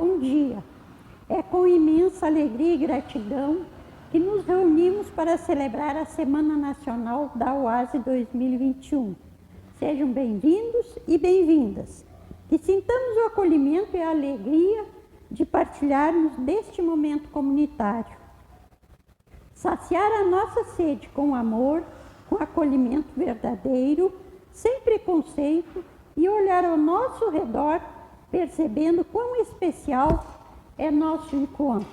Bom dia! É com imensa alegria e gratidão que nos reunimos para celebrar a Semana Nacional da UASE 2021. Sejam bem-vindos e bem-vindas. Que sintamos o acolhimento e a alegria de partilharmos deste momento comunitário. Saciar a nossa sede com amor, com acolhimento verdadeiro, sem preconceito e olhar ao nosso redor, percebendo quão especial é nosso encontro.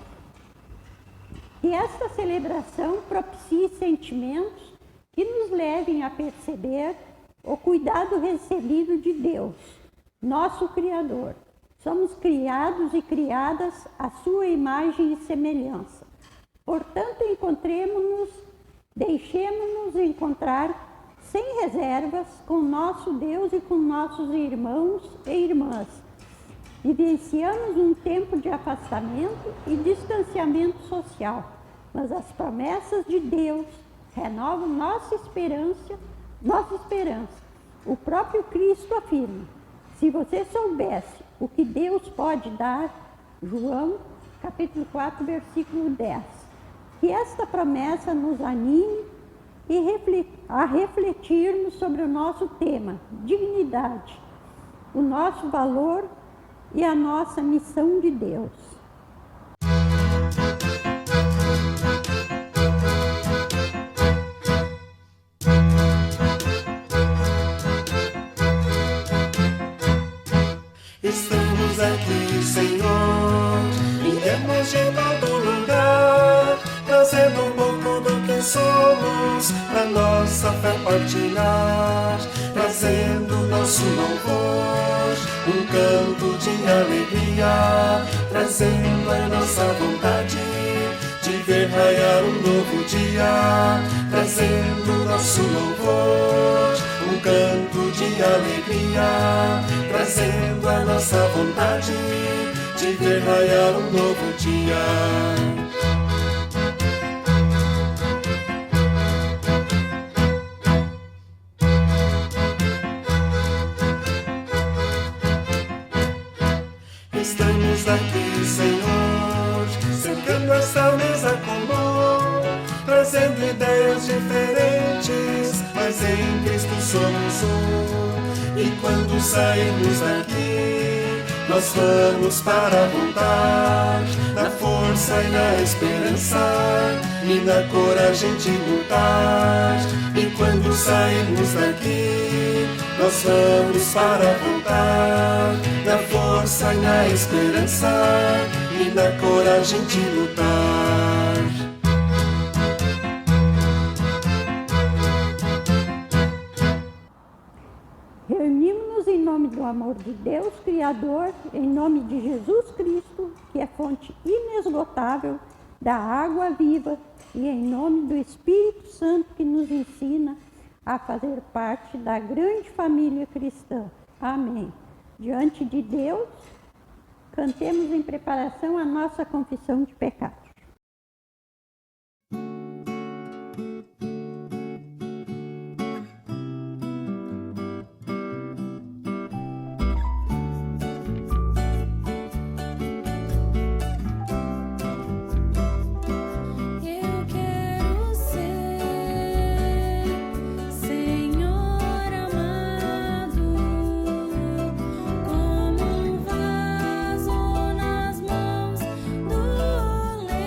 Que esta celebração propicie sentimentos que nos levem a perceber o cuidado recebido de Deus, nosso Criador. Somos criados e criadas à sua imagem e semelhança. Portanto, deixemos-nos encontrar sem reservas com nosso Deus e com nossos irmãos e irmãs. Vivenciamos um tempo de afastamento e distanciamento social, mas as promessas de Deus renovam nossa esperança. O próprio Cristo afirma: se você soubesse o que Deus pode dar, João, capítulo 4, versículo 10. Que esta promessa nos anime a refletirmos sobre o nosso tema, dignidade, o nosso valor e a nossa missão de Deus. Estamos aqui, Senhor, viemos de todo lugar, trazendo um pouco do que somos, pra nossa fé partilhar, trazendo nosso louvor, um canto de alegria, trazendo a nossa vontade de ver raiar um novo dia, trazendo nosso louvor, um canto de alegria, trazendo a nossa vontade de ver raiar um novo dia. Estamos aqui, Senhor, cercando essa mesa comum, trazendo ideias diferentes, mas em Cristo somos um. E quando sairmos daqui, nós vamos para voltar, na força e na esperança, e na coragem de lutar. E quando sairmos daqui, nós vamos para voltar, na força e na esperança, e na coragem de lutar. Reunimos-nos em nome do amor de Deus, Criador, em nome de Jesus Cristo, que é fonte inesgotável da água viva, e em nome do Espírito Santo, que nos ensina a fazer parte da grande família cristã. Amém. Diante de Deus, cantemos em preparação a nossa confissão de pecados. Como um vaso nas mãos do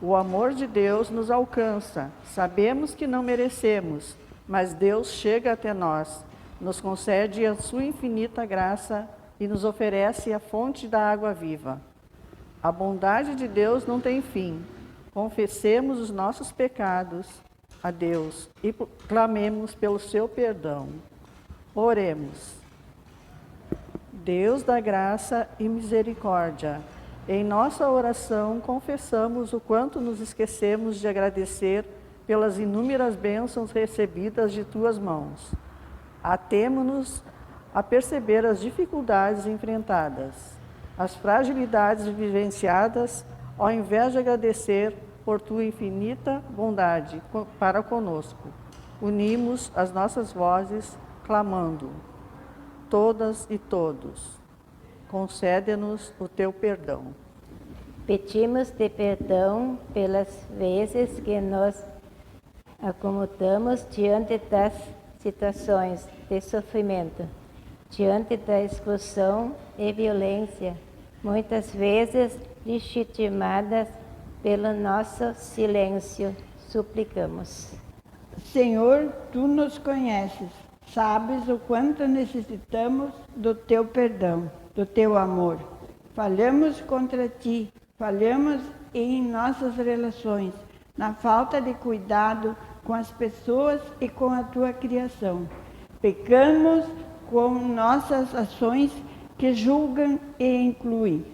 O amor de Deus nos alcança. Sabemos que não merecemos, mas Deus chega até nós, nos concede a sua infinita graça e nos oferece a fonte da água viva. A bondade de Deus não tem fim. Confessemos os nossos pecados a Deus e clamemos pelo seu perdão. Oremos. Deus da graça e misericórdia, em nossa oração confessamos o quanto nos esquecemos de agradecer pelas inúmeras bênçãos recebidas de tuas mãos. Atemo-nos a perceber as dificuldades enfrentadas, as fragilidades vivenciadas, ao invés de agradecer por tua infinita bondade para conosco. Unimos as nossas vozes, clamando: todas e todos, concede-nos o teu perdão. Pedimos-te perdão pelas vezes que nos acomodamos diante das situações de sofrimento, diante da exclusão e violência, muitas vezes legitimadas pelo nosso silêncio. Suplicamos. Senhor, tu nos conheces, sabes o quanto necessitamos do teu perdão, do teu amor. Falhamos contra ti, falhamos em nossas relações, na falta de cuidado com as pessoas e com a tua criação. Pecamos com nossas ações que julgam e incluem.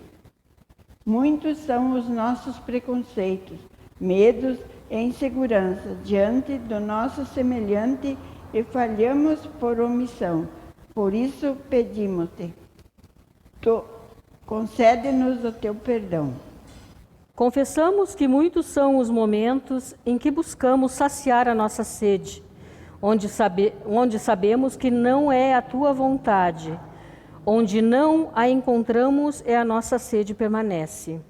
Muitos são os nossos preconceitos, medos e inseguranças diante do nosso semelhante e falhamos por omissão. Por isso pedimos-te, concede-nos o teu perdão. Confessamos que muitos são os momentos em que buscamos saciar a nossa sede, onde sabemos que não é a tua vontade, onde não a encontramos e a nossa sede permanece.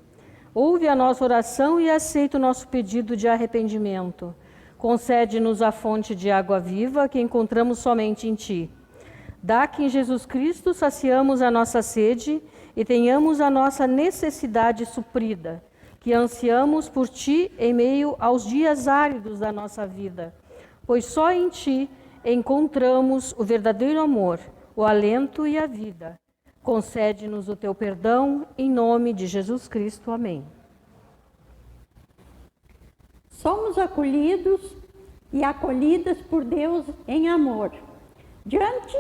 Ouve a nossa oração e aceita o nosso pedido de arrependimento. Concede-nos a fonte de água viva que encontramos somente em ti. Dá que em Jesus Cristo saciamos a nossa sede e tenhamos a nossa necessidade suprida, que ansiamos por ti em meio aos dias áridos da nossa vida, pois só em ti encontramos o verdadeiro amor, o alento e a vida. Concede-nos o teu perdão, em nome de Jesus Cristo. Amém. Somos acolhidos e acolhidas por Deus em amor. Diante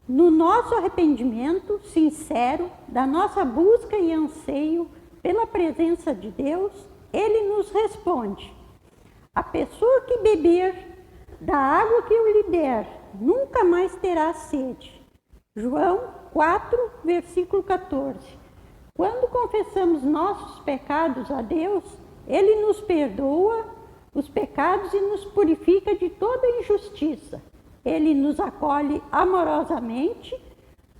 no nosso arrependimento sincero, da nossa busca e anseio pela presença de Deus, Ele nos responde: a pessoa que beber da água que eu lhe der, nunca mais terá sede. João 4, versículo 14. Quando confessamos nossos pecados a Deus, Ele nos perdoa os pecados e nos purifica de toda injustiça. Ele nos acolhe amorosamente.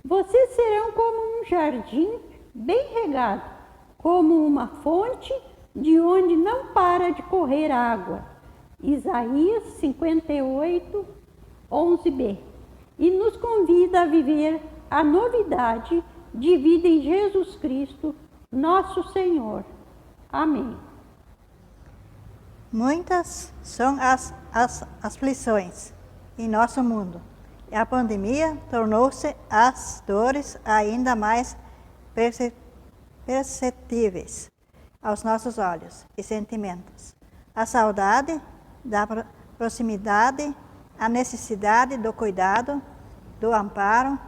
Vocês serão como um jardim bem regado, como uma fonte de onde não para de correr água. Isaías 58, 11b. E nos convida a viver a novidade de vida em Jesus Cristo, nosso Senhor. Amém. Muitas são as aflições em nosso mundo. E a pandemia tornou-se as dores ainda mais perceptíveis aos nossos olhos e sentimentos. A saudade da proximidade, a necessidade do cuidado, do amparo,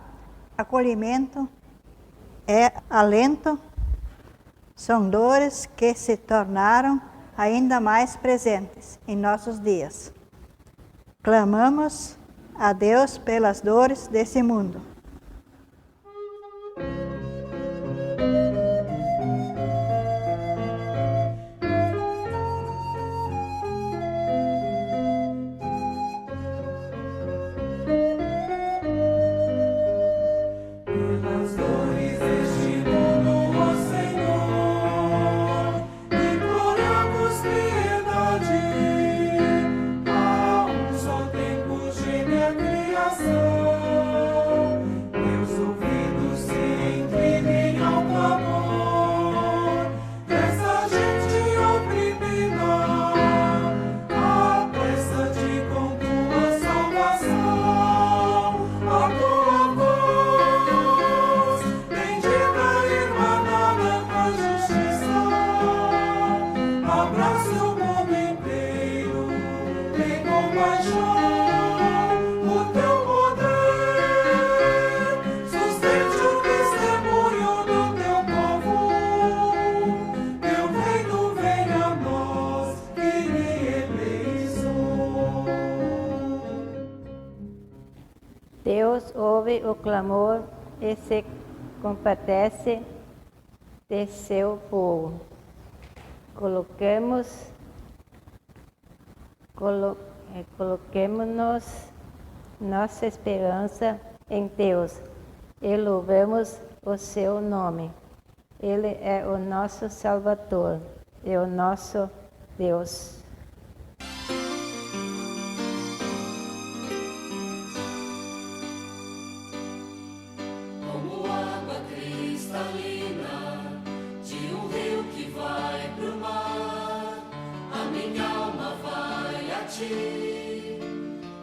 acolhimento e alento são dores que se tornaram ainda mais presentes em nossos dias. Clamamos a Deus pelas dores desse mundo. Criação o clamor e se compadece de seu povo. Coloquemos nossa esperança em Deus e louvemos o seu nome. Ele é o nosso Salvador e o nosso Deus. Como água cristalina de um rio que vai pro mar, a minha alma vai a ti,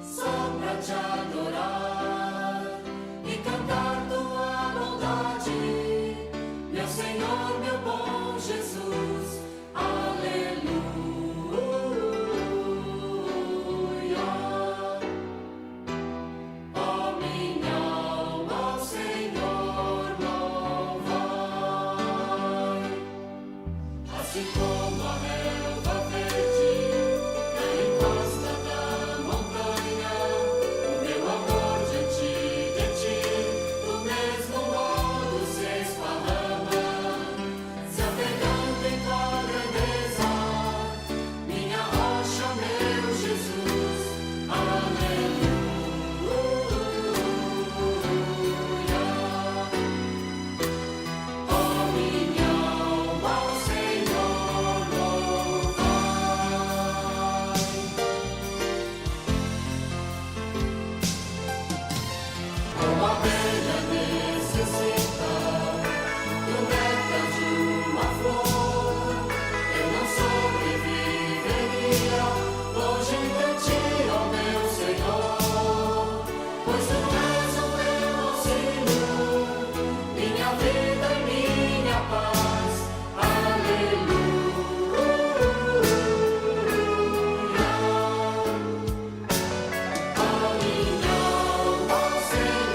só pra te adorar e cantar tua bondade, meu Senhor, meu bom Jesus. Aleluia. Ó minha alma, ao Senhor louvai. Assim como a relva verde na encosta da montanha, o meu amor de ti, do mesmo modo se esparrama, se apegando em tua grandeza, minha rocha, meu Jesus. Aleluia. Ó minha alma, ao Senhor louvai. Como a abelha necessita do néctar de uma flor, eu não sobreviveria longe de ti, ó meu Senhor, pois tu és o meu auxílio, minha vida e minha paz. Aleluia. Ó minha alma, ao Senhor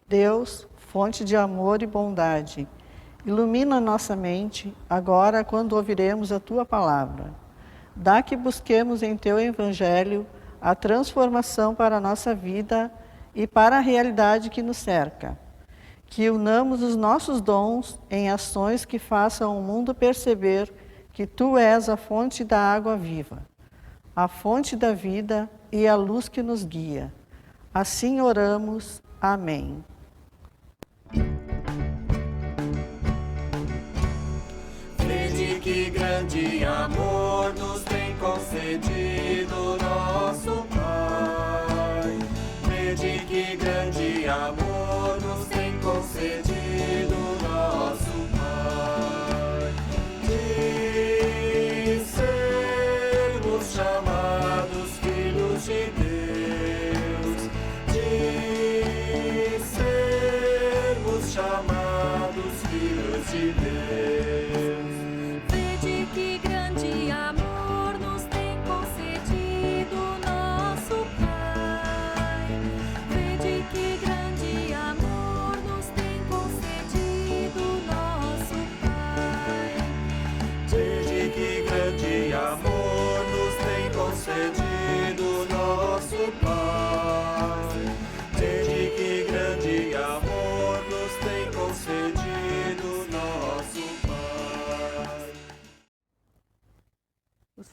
Deus, fonte de amor e bondade, ilumina nossa mente agora quando ouviremos a Tua palavra. Dá que busquemos em Teu Evangelho a transformação para a nossa vida e para a realidade que nos cerca. Que unamos os nossos dons em ações que façam o mundo perceber que Tu és a fonte da água viva, a fonte da vida e a luz que nos guia. Assim oramos. Amém. Vede que grande amor nos tem concedido nosso Pai. Vede que grande amor nos tem concedido nosso Pai. De sermos chamados filhos de Deus, de sermos chamados filhos de Deus. Vede que grande amor nos tem concedido nosso Pai. Vede que grande amor nos tem concedido nosso Pai. Vede que grande amor nos tem concedido nosso Pai. Vede que grande amor nos tem concedido nosso Pai. Os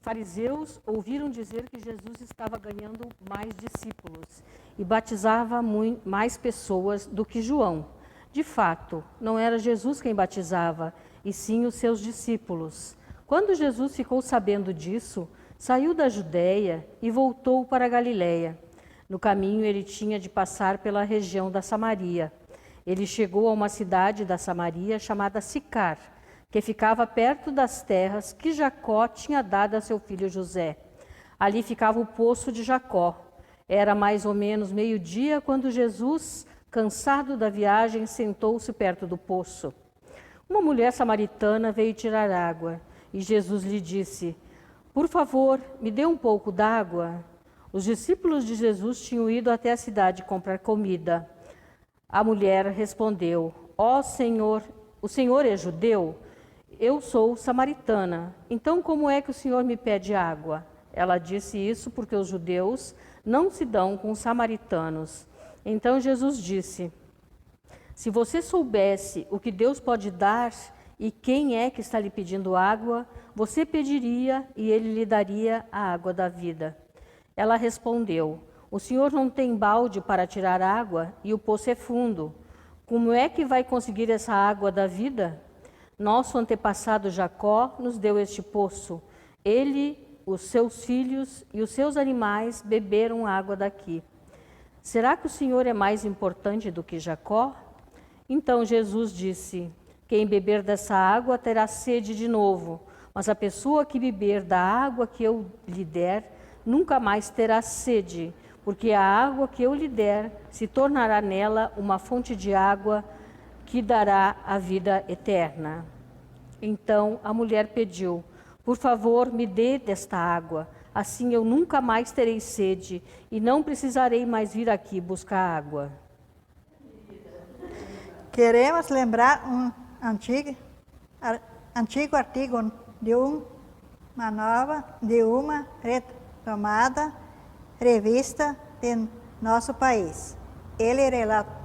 fariseus ouviram dizer que Jesus estava ganhando mais discípulos e batizava mais pessoas do que João. De fato, não era Jesus quem batizava, e sim os seus discípulos. Quando Jesus ficou sabendo disso, saiu da Judéia e voltou para a Galiléia. No caminho, ele tinha de passar pela região da Samaria. Ele chegou a uma cidade da Samaria chamada Sicar, que ficava perto das terras que Jacó tinha dado a seu filho José. Ali ficava o poço de Jacó. Era mais ou menos meio-dia quando Jesus, cansado da viagem, sentou-se perto do poço. Uma mulher samaritana veio tirar água e Jesus lhe disse: Por favor, me dê um pouco d'água. Os discípulos de Jesus tinham ido até a cidade comprar comida. A mulher respondeu: Ó Senhor, o Senhor é judeu? Eu sou samaritana. Então como é que o Senhor me pede água? Ela disse isso porque os judeus não se dão com os samaritanos. Então Jesus disse: Se você soubesse o que Deus pode dar e quem é que está lhe pedindo água, você pediria e ele lhe daria a água da vida. Ela respondeu: O senhor não tem balde para tirar água e o poço é fundo. Como é que vai conseguir essa água da vida? Nosso antepassado Jacó nos deu este poço. Ele, os seus filhos e os seus animais beberam água daqui. Será que o senhor é mais importante do que Jacó? Então Jesus disse: Quem beber dessa água terá sede de novo, mas a pessoa que beber da água que eu lhe der nunca mais terá sede, porque a água que eu lhe der se tornará nela uma fonte de água que dará a vida eterna. Então a mulher pediu: Por favor, me dê desta água, assim eu nunca mais terei sede e não precisarei mais vir aqui buscar água. Queremos lembrar um antigo artigo de uma retomada revista de nosso país. Ele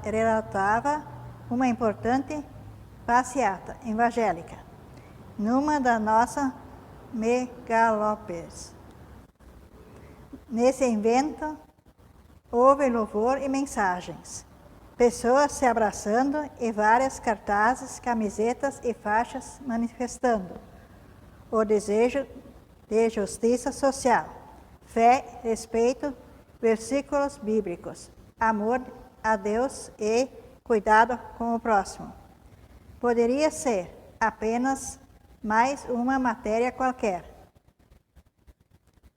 relatava uma importante passeata evangélica numa das nossas megalópolis. Nesse evento, houve louvor e mensagens, pessoas se abraçando e várias cartazes, camisetas e faixas manifestando o desejo de justiça social, fé, respeito, versículos bíblicos, amor a Deus e cuidado com o próximo. Poderia ser apenas mais uma matéria qualquer,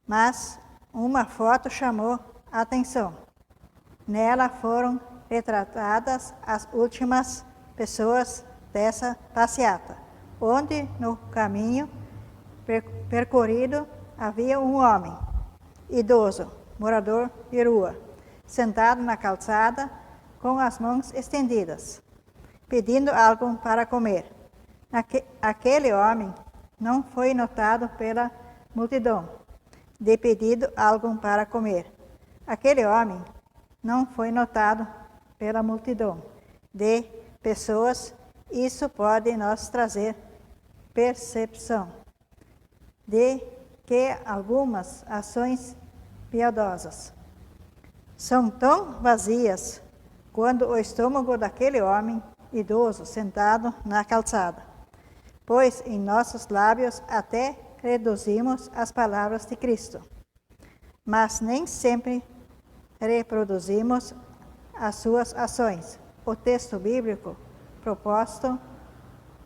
mas uma foto chamou a atenção. Nela foram retratadas as últimas pessoas dessa passeata, onde no caminho percorrido havia um homem idoso, morador de rua, sentado na calçada com as mãos estendidas, pedindo algo para comer. Aquele homem não foi notado pela multidão de pedido algo para comer. Aquele homem não foi notado pela multidão de pessoas. Isso pode nos trazer percepção de que algumas ações piedosas são tão vazias quanto o estômago daquele homem idoso sentado na calçada, pois em nossos lábios até reduzimos as palavras de Cristo, mas nem sempre reproduzimos as suas ações. O texto bíblico proposto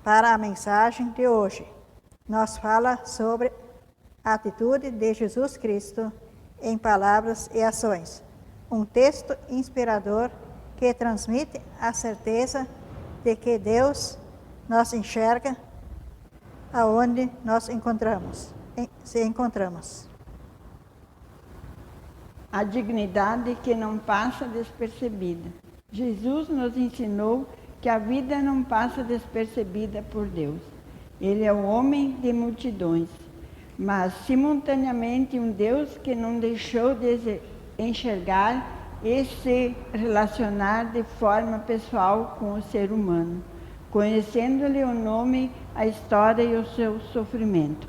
para a mensagem de hoje nos fala sobre a atitude de Jesus Cristo em palavras e ações. Um texto inspirador que transmite a certeza de que Deus nos enxerga aonde nós se encontramos. A dignidade que não passa despercebida. Jesus nos ensinou que a vida não passa despercebida por Deus. Ele é o homem de multidões, mas simultaneamente um Deus que não deixou de enxergar e se relacionar de forma pessoal com o ser humano, conhecendo-lhe o nome, a história e o seu sofrimento.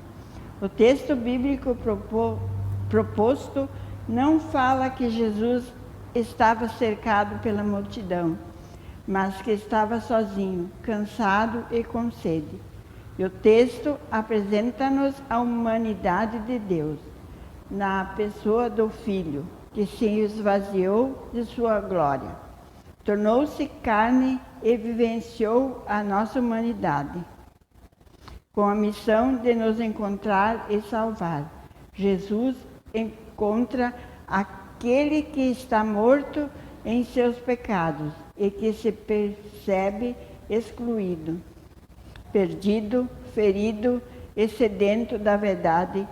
O texto bíblico proposto não fala que Jesus estava cercado pela multidão, mas que estava sozinho, cansado e com sede. E o texto apresenta-nos a humanidade de Deus, na pessoa do Filho, que se esvaziou de sua glória. Tornou-se carne e vivenciou a nossa humanidade, com a missão de nos encontrar e salvar. Jesus encontra aquele que está morto em seus pecados e que se percebe excluído, perdido, ferido e sedento da verdade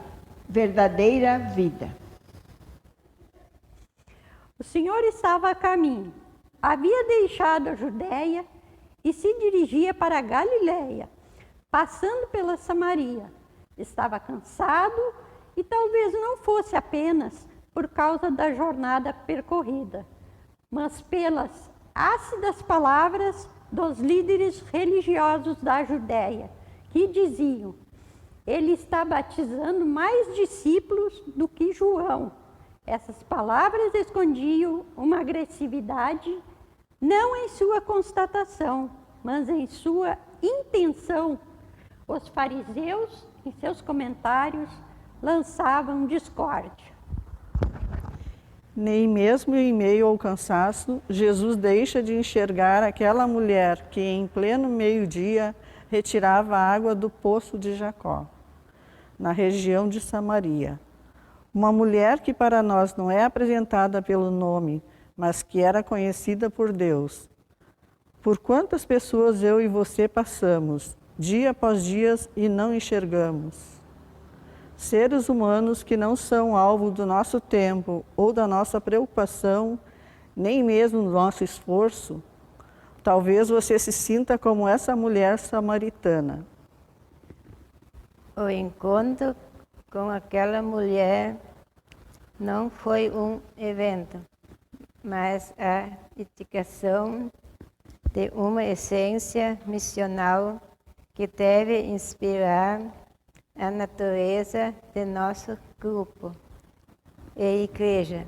verdadeira vida. O Senhor estava a caminho, havia deixado a Judéia e se dirigia para a Galiléia, passando pela Samaria. Estava cansado e talvez não fosse apenas por causa da jornada percorrida, mas pelas ácidas palavras dos líderes religiosos da Judéia, que diziam: ele está batizando mais discípulos do que João. Essas palavras escondiam uma agressividade, não em sua constatação, mas em sua intenção. Os fariseus, em seus comentários, lançavam discórdia. Nem mesmo em meio ao cansaço, Jesus deixa de enxergar aquela mulher que, em pleno meio-dia, retirava a água do poço de Jacó, na região de Samaria. Uma mulher que para nós não é apresentada pelo nome, mas que era conhecida por Deus. Por quantas pessoas eu e você passamos, dia após dia, e não enxergamos? Seres humanos que não são alvo do nosso tempo ou da nossa preocupação, nem mesmo do nosso esforço. Talvez você se sinta como essa mulher samaritana. O encontro com aquela mulher não foi um evento, mas a indicação de uma essência missional que deve inspirar a natureza de nosso grupo e igreja.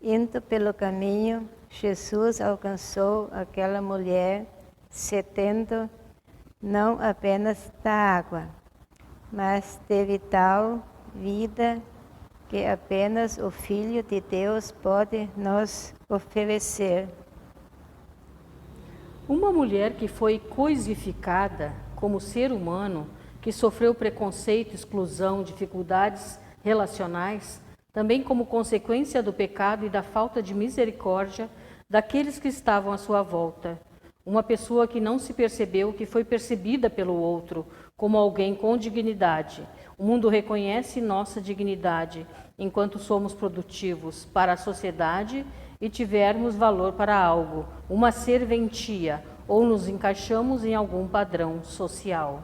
Indo pelo caminho, Jesus alcançou aquela mulher sedenta não apenas da água, mas de vital vida que apenas o Filho de Deus pode nos oferecer. Uma mulher que foi coisificada como ser humano, que sofreu preconceito, exclusão, dificuldades relacionais, também como consequência do pecado e da falta de misericórdia daqueles que estavam à sua volta. Uma pessoa que não se percebeu, que foi percebida pelo outro como alguém com dignidade. O mundo reconhece nossa dignidade enquanto somos produtivos para a sociedade e tivermos valor para algo, uma serventia, ou nos encaixamos em algum padrão social.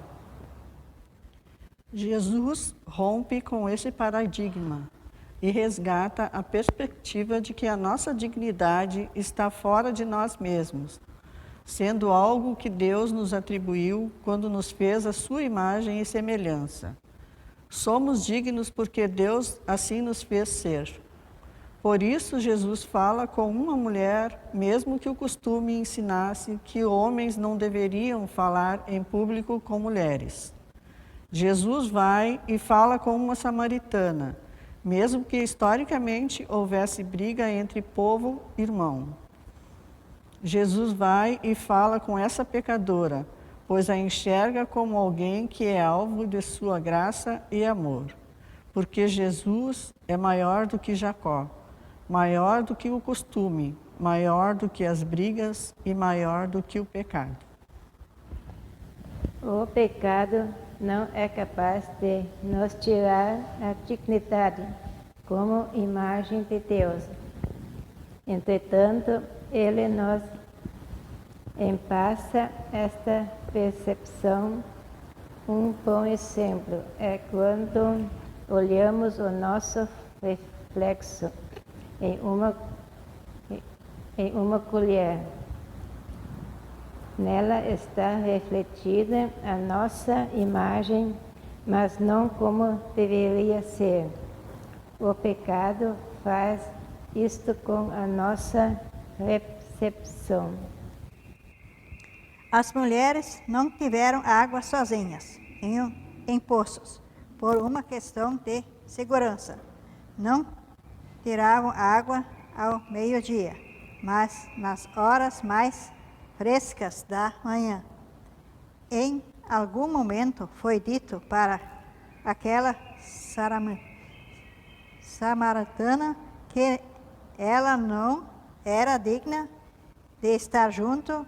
Jesus rompe com esse paradigma e resgata a perspectiva de que a nossa dignidade está fora de nós mesmos, sendo algo que Deus nos atribuiu quando nos fez a sua imagem e semelhança. Somos dignos porque Deus assim nos fez ser. Por isso, Jesus fala com uma mulher, mesmo que o costume ensinasse que homens não deveriam falar em público com mulheres. Jesus vai e fala com uma samaritana, mesmo que historicamente houvesse briga entre povo e irmão. Jesus vai e fala com essa pecadora, pois a enxerga como alguém que é alvo de sua graça e amor. Porque Jesus é maior do que Jacó, maior do que o costume, maior do que as brigas e maior do que o pecado. O pecado não é capaz de nos tirar a dignidade como imagem de Deus. Entretanto, ele nos empassa esta percepção. Um bom exemplo é quando olhamos o nosso reflexo em uma colher. Nela está refletida a nossa imagem, mas não como deveria ser. O pecado faz isto com a nossa percepção. As mulheres não tiveram água sozinhas, em poços, por uma questão de segurança. Não tiravam água ao meio-dia, mas nas horas mais frescas da manhã. Em algum momento foi dito para aquela samaritana que ela não era digna de estar junto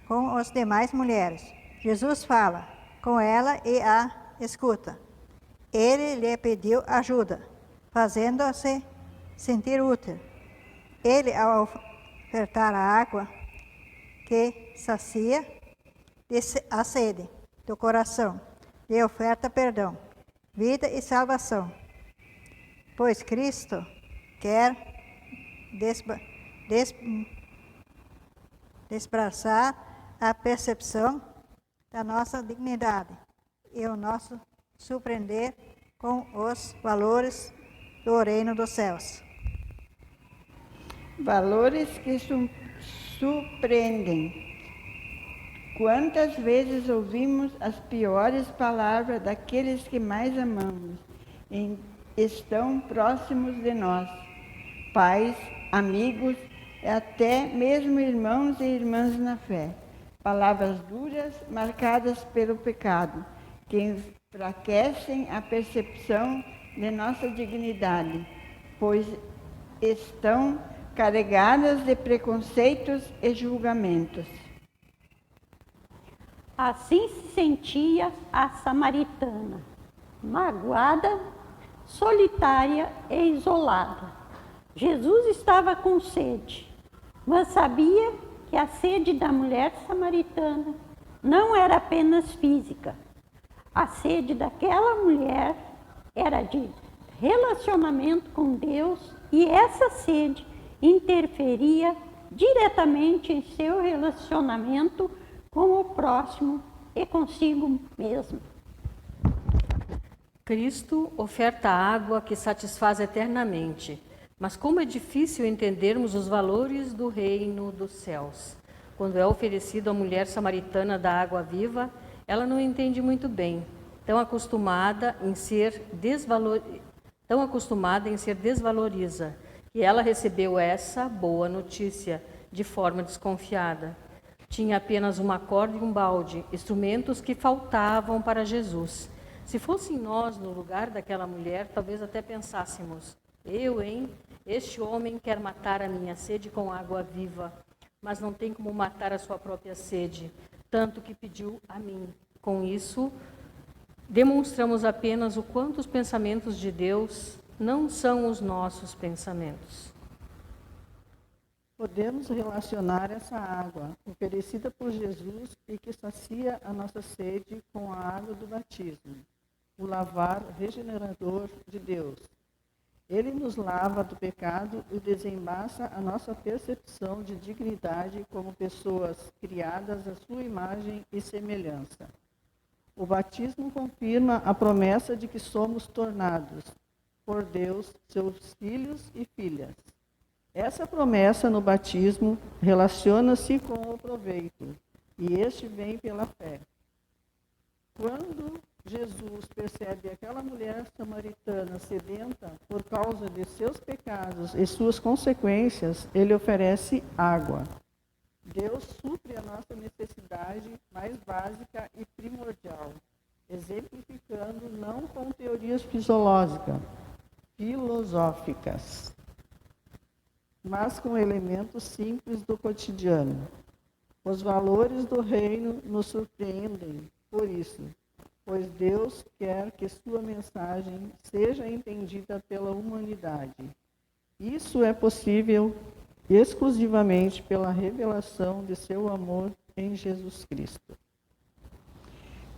com as demais mulheres. Jesus fala com ela e a escuta. Ele lhe pediu ajuda, fazendo-se sentir útil. Ele, ao ofertar a água que sacia a sede do coração, lhe oferta perdão, vida e salvação. Pois Cristo quer desbraçar a percepção da nossa dignidade e o nosso surpreender com os valores do reino dos céus. Valores que surpreendem. Quantas vezes ouvimos as piores palavras daqueles que mais amamos e estão próximos de nós, pais, amigos e até mesmo irmãos e irmãs na fé. Palavras duras marcadas pelo pecado, que enfraquecem a percepção de nossa dignidade, pois estão carregadas de preconceitos e julgamentos. Assim se sentia a samaritana, magoada, solitária e isolada. Jesus estava com sede, mas sabia que a sede da mulher samaritana não era apenas física. A sede daquela mulher era de relacionamento com Deus e essa sede interferia diretamente em seu relacionamento com o próximo e consigo mesmo. Cristo oferta água que satisfaz eternamente, mas como é difícil entendermos os valores do reino dos céus. Quando é oferecido à mulher samaritana da água viva, ela não entende muito bem, tão acostumada em ser desvaloriza, que ela recebeu essa boa notícia de forma desconfiada. Tinha apenas uma corda e um balde, instrumentos que faltavam para Jesus. Se fossem nós no lugar daquela mulher, talvez até pensássemos: eu, hein? Este homem quer matar a minha sede com água viva, mas não tem como matar a sua própria sede, tanto que pediu a mim. Com isso, demonstramos apenas o quanto os pensamentos de Deus não são os nossos pensamentos. Podemos relacionar essa água oferecida por Jesus e que sacia a nossa sede com a água do batismo, o lavar regenerador de Deus. Ele nos lava do pecado e desembaça a nossa percepção de dignidade como pessoas criadas à sua imagem e semelhança. O batismo confirma a promessa de que somos tornados, por Deus, seus filhos e filhas. Essa promessa no batismo relaciona-se com o proveito, e este vem pela fé. Quando Jesus percebe aquela mulher samaritana sedenta por causa de seus pecados e suas consequências, ele oferece água. Deus supre a nossa necessidade mais básica e primordial, exemplificando não com teorias filosóficas, mas com elementos simples do cotidiano. Os valores do reino nos surpreendem por isso, pois Deus quer que sua mensagem seja entendida pela humanidade. Isso é possível exclusivamente pela revelação de seu amor em Jesus Cristo.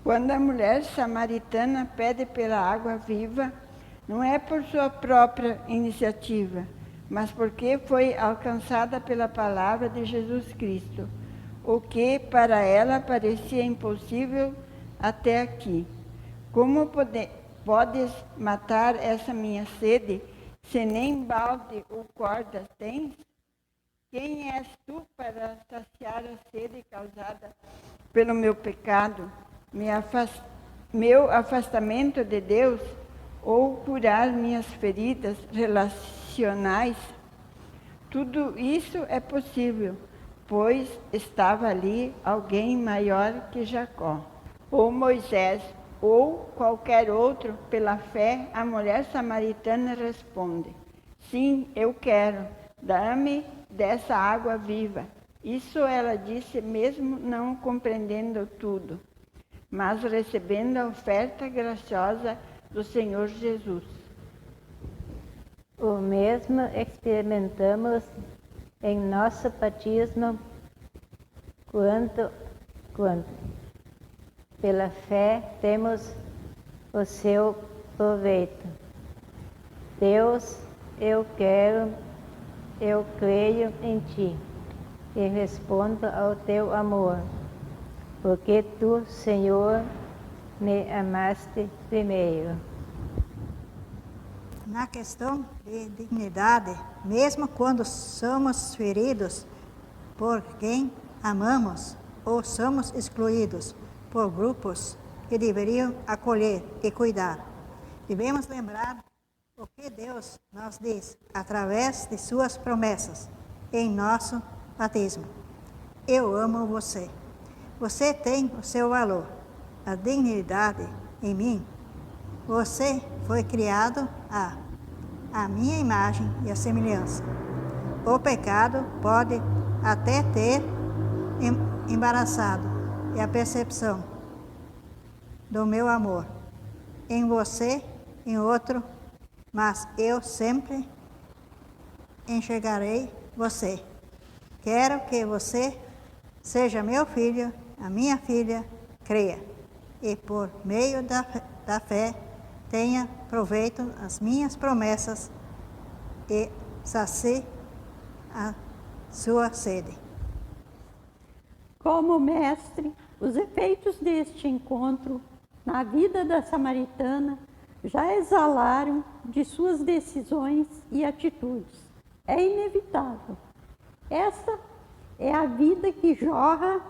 Quando a mulher samaritana pede pela água viva, não é por sua própria iniciativa, mas porque foi alcançada pela palavra de Jesus Cristo, o que para ela parecia impossível até aqui. Como podes matar essa minha sede, se nem balde ou corda tens? Quem és tu para saciar a sede causada pelo meu pecado, meu afastamento de Deus, ou curar minhas feridas relacionais? Tudo isso é possível, pois estava ali alguém maior que Jacó, ou Moisés, ou qualquer outro. Pela fé, a mulher samaritana responde: sim, eu quero, dá-me dessa água viva. Isso ela disse mesmo não compreendendo tudo, mas recebendo a oferta graciosa do Senhor Jesus. O mesmo experimentamos em nosso batismo quando pela fé temos o seu proveito. Deus, eu creio em Ti e respondo ao Teu amor, porque Tu, Senhor, me amaste primeiro. Na questão de dignidade, mesmo quando somos feridos por quem amamos ou somos excluídos por grupos que deveriam acolher e cuidar, devemos lembrar o que Deus nos diz através de suas promessas em nosso batismo. Eu amo você. Você tem o seu valor, a dignidade em mim. Você foi criado à minha imagem e a semelhança. O pecado pode até ter embaraçado a percepção do meu amor em você, em outro, mas eu sempre enxergarei você. Quero que você seja meu filho, a minha filha, creia, e por meio da fé tenha proveito as minhas promessas e sacie a sua sede. Como mestre, os efeitos deste encontro na vida da samaritana já exalaram de suas decisões e atitudes. É inevitável. Essa é a vida que jorra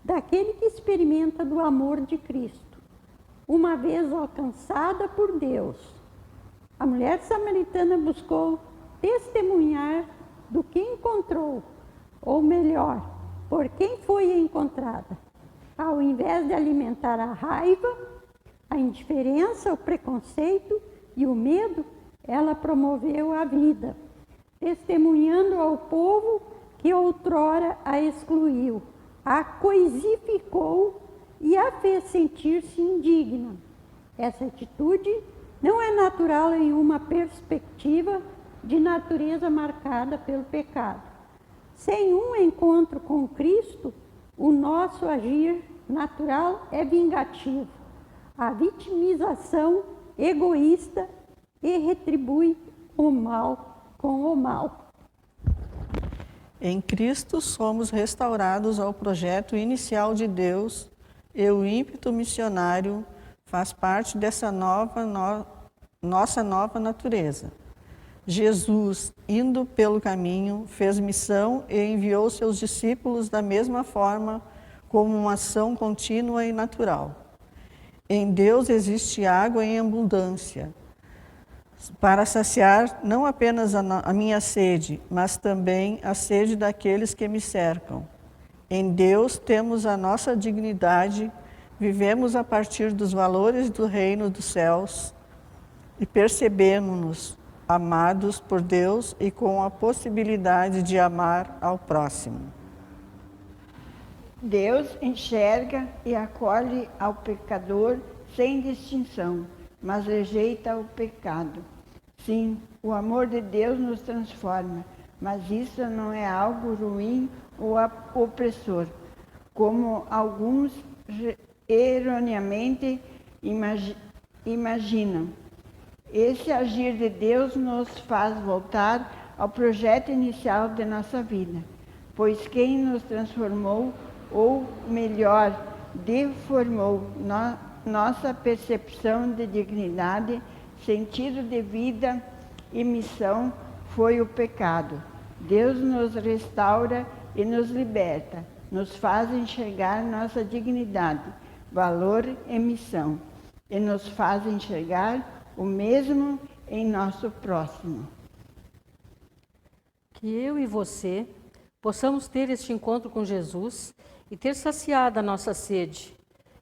daquele que experimenta do amor de Cristo, uma vez alcançada por Deus. A mulher samaritana buscou testemunhar do que encontrou, ou melhor, por quem foi encontrada. Ao invés de alimentar a raiva, a indiferença, o preconceito e o medo, ela promoveu a vida, testemunhando ao povo que outrora a excluiu, a coisificou e a fez sentir-se indigna. Essa atitude não é natural em uma perspectiva de natureza marcada pelo pecado. Sem um encontro com Cristo, o nosso agir natural é vingativo. A vitimização egoísta e retribui o mal com o mal. Em Cristo somos restaurados ao projeto inicial de Deus e o ímpeto missionário faz parte dessa nossa nova natureza. Jesus, indo pelo caminho, fez missão e enviou seus discípulos da mesma forma, como uma ação contínua e natural. Em Deus existe água em abundância, para saciar não apenas a minha sede, mas também a sede daqueles que me cercam. Em Deus temos a nossa dignidade, vivemos a partir dos valores do reino dos céus e percebemos-nos amados por Deus e com a possibilidade de amar ao próximo. Deus enxerga e acolhe ao pecador sem distinção, mas rejeita o pecado. Sim, o amor de Deus nos transforma, mas isso não é algo ruim ou opressor, como alguns erroneamente imaginam. Esse agir de Deus nos faz voltar ao projeto inicial de nossa vida, pois quem nos transformou, ou melhor, deformou nossa percepção de dignidade, sentido de vida e missão foi o pecado. Deus nos restaura e nos liberta, nos faz enxergar nossa dignidade, valor e missão, e nos faz enxergar o mesmo em nosso próximo. Que eu e você possamos ter este encontro com Jesus e ter saciado a nossa sede.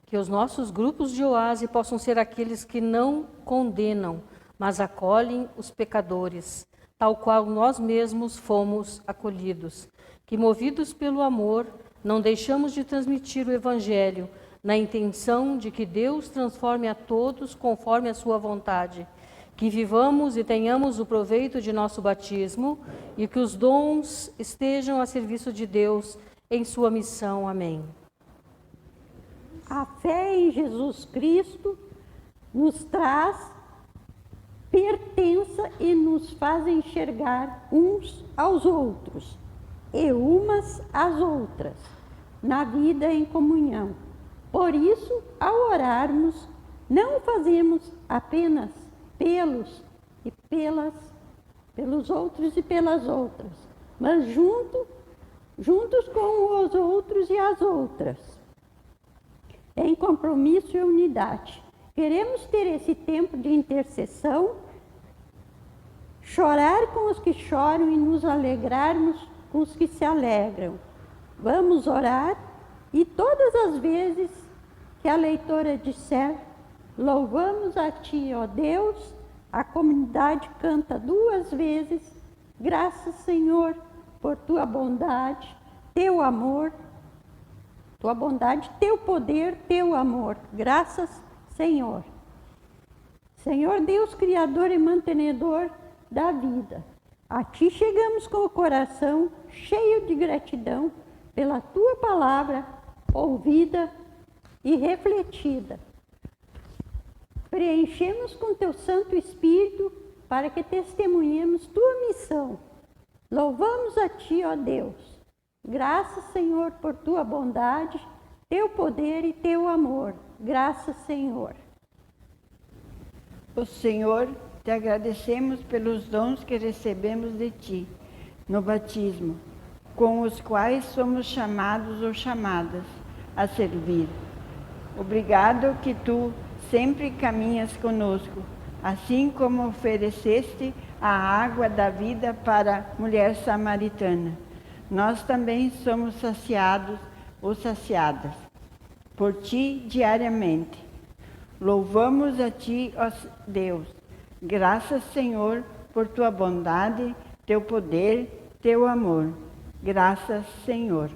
Que os nossos grupos de oásis possam ser aqueles que não condenam, mas acolhem os pecadores, tal qual nós mesmos fomos acolhidos. Que, movidos pelo amor, não deixamos de transmitir o Evangelho, na intenção de que Deus transforme a todos conforme a sua vontade, que vivamos e tenhamos o proveito de nosso batismo e que os dons estejam a serviço de Deus em sua missão. Amém. A fé em Jesus Cristo nos traz pertença e nos faz enxergar uns aos outros e umas às outras na vida em comunhão. Por isso, ao orarmos, não fazemos apenas pelos outros e pelas outras, mas juntos com os outros e as outras, em compromisso e unidade. Queremos ter esse tempo de intercessão, chorar com os que choram e nos alegrarmos com os que se alegram. Vamos orar e todas as vezes que a leitora disser, louvamos a Ti, ó Deus, a comunidade canta 2 vezes, graças, Senhor, por Tua bondade, Teu amor, Tua bondade, Teu poder, Teu amor. Graças, Senhor. Senhor Deus, Criador e mantenedor da vida, a Ti chegamos com o coração cheio de gratidão pela Tua palavra ouvida e refletida. Preenchemos com Teu Santo Espírito para que testemunhemos Tua missão. Louvamos a Ti, ó Deus. Graças, Senhor, por Tua bondade, Teu poder e Teu amor. Graças, Senhor. O Senhor, te agradecemos pelos dons que recebemos de Ti no batismo, com os quais somos chamados ou chamadas a servir. Obrigado que Tu sempre caminhas conosco, assim como ofereceste a água da vida para a mulher samaritana. Nós também somos saciados ou saciadas por Ti diariamente. Louvamos a Ti, ó Deus. Graças, Senhor, por Tua bondade, Teu poder, Teu amor. Graças, Senhor.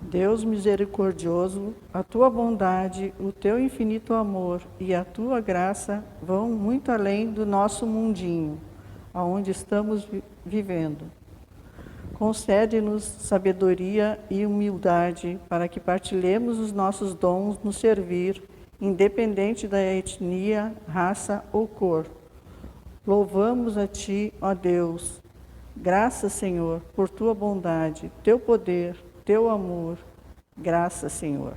Deus misericordioso, a Tua bondade, o Teu infinito amor e a Tua graça vão muito além do nosso mundinho, aonde estamos vivendo. Concede-nos sabedoria e humildade para que partilhemos os nossos dons no servir, independente da etnia, raça ou cor. Louvamos a Ti, ó Deus. Graças, Senhor, por Tua bondade, Teu poder, Teu amor. Graças, Senhor.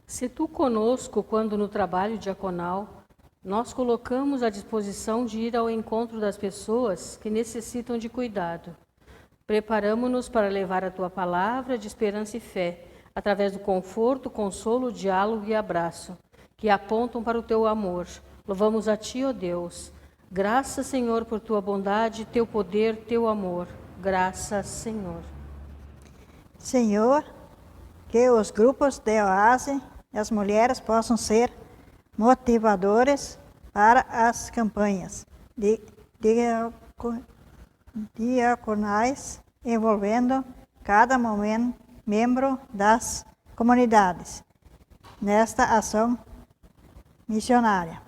Se Tu conosco quando no trabalho diaconal, nós colocamos à disposição de ir ao encontro das pessoas que necessitam de cuidado. Preparamo-nos para levar a Tua palavra de esperança e fé, através do conforto, consolo, diálogo e abraço, que apontam para o Teu amor. Louvamos a Ti, ó Deus. Graças, Senhor, por Tua bondade, Teu poder, Teu amor. Graças, Senhor. Senhor, que os grupos de oase e as mulheres possam ser motivadores para as campanhas diaconais envolvendo cada membro das comunidades nesta ação missionária.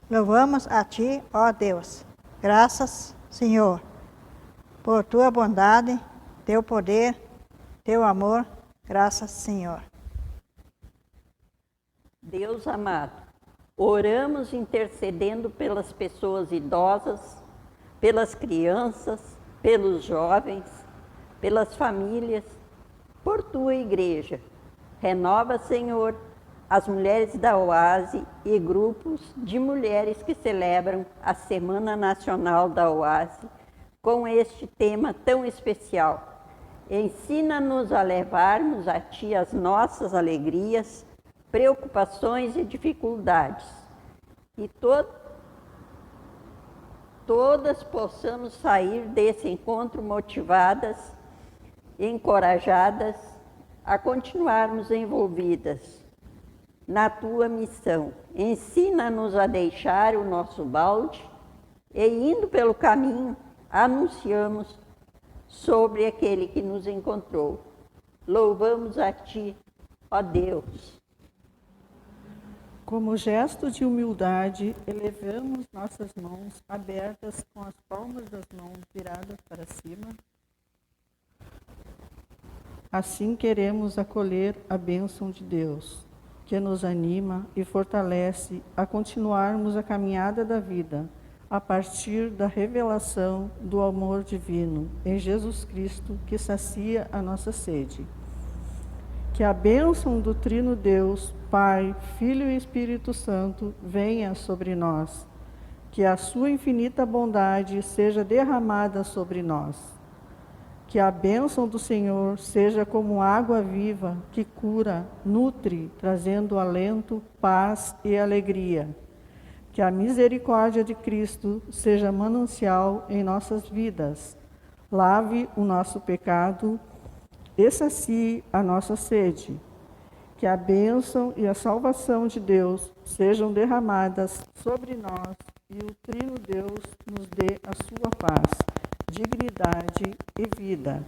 Louvamos a Ti, ó Deus. Graças, Senhor, por Tua bondade, Teu poder, Teu amor. Graças, Senhor. Deus amado, oramos intercedendo pelas pessoas idosas, pelas crianças, pelos jovens, pelas famílias, por Tua igreja. Renova, Senhor, as mulheres da Oase e grupos de mulheres que celebram a Semana Nacional da Oase com este tema tão especial. Ensina-nos a levarmos a Ti as nossas alegrias, preocupações e dificuldades, e todas possamos sair desse encontro motivadas, encorajadas a continuarmos envolvidas na Tua missão. Ensina-nos a deixar o nosso balde e, indo pelo caminho, anunciamos sobre aquele que nos encontrou. louvamos a Ti, ó Deus. Como gesto de humildade, elevamos nossas mãos abertas com as palmas das mãos viradas para cima. Assim queremos acolher a bênção de Deus, que nos anima e fortalece a continuarmos a caminhada da vida, a partir da revelação do amor divino em Jesus Cristo, que sacia a nossa sede. Que a bênção do Trino Deus, Pai, Filho e Espírito Santo, venha sobre nós. Que a sua infinita bondade seja derramada sobre nós. Que a bênção do Senhor seja como água viva que cura, nutre, trazendo alento, paz e alegria. Que a misericórdia de Cristo seja manancial em nossas vidas. Lave o nosso pecado e sacie a nossa sede. Que a bênção e a salvação de Deus sejam derramadas sobre nós e o Trino Deus nos dê a sua paz, dignidade e vida.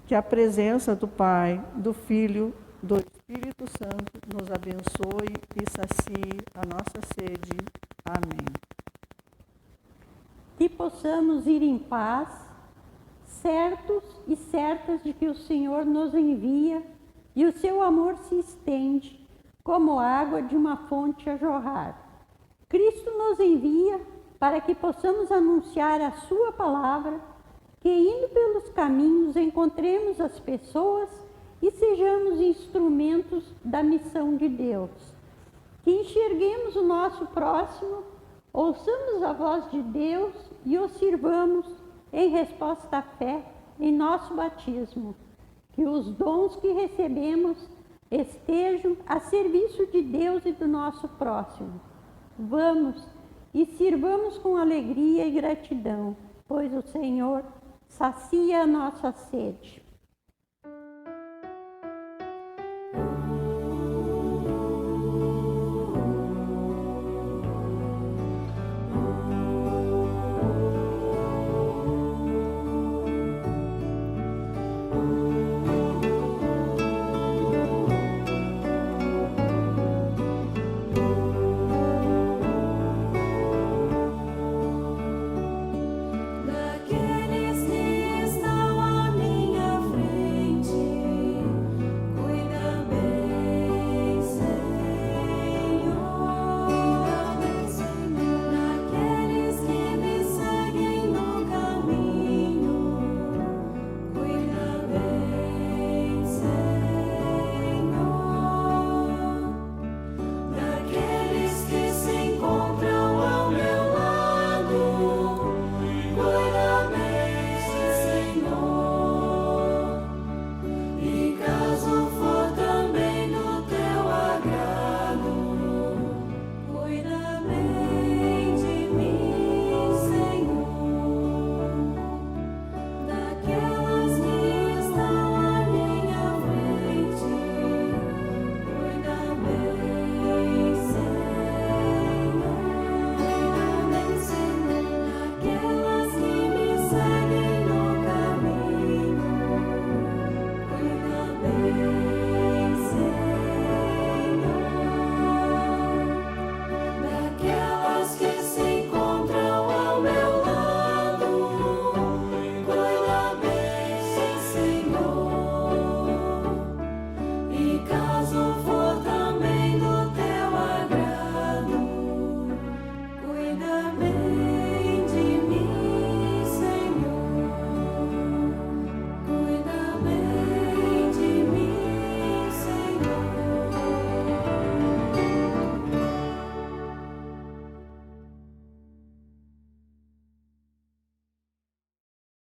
Que a presença do Pai, do Filho, do Espírito Santo nos abençoe e sacie a nossa sede. Amém. Que possamos ir em paz, certos e certas de que o Senhor nos envia e o seu amor se estende como água de uma fonte a jorrar. Cristo nos envia para que possamos anunciar a sua palavra, que indo pelos caminhos encontremos as pessoas e sejamos instrumentos da missão de Deus. Que enxerguemos o nosso próximo, ouçamos a voz de Deus e o sirvamos em resposta à fé em nosso batismo. Que os dons que recebemos estejam a serviço de Deus e do nosso próximo. Vamos e sirvamos com alegria e gratidão, pois o Senhor sacia a nossa sede. Daqueles que estão à minha frente, cuida bem, Senhor. Daqueles que me seguem no caminho, cuida bem, Senhor. Daqueles que se encontram ao meu lado, cuida bem, Senhor. E caso for também do teu agrado, cuida bem de mim, Senhor. Daquelas que estão à minha frente, cuida bem, Senhor. Daquelas que me seguem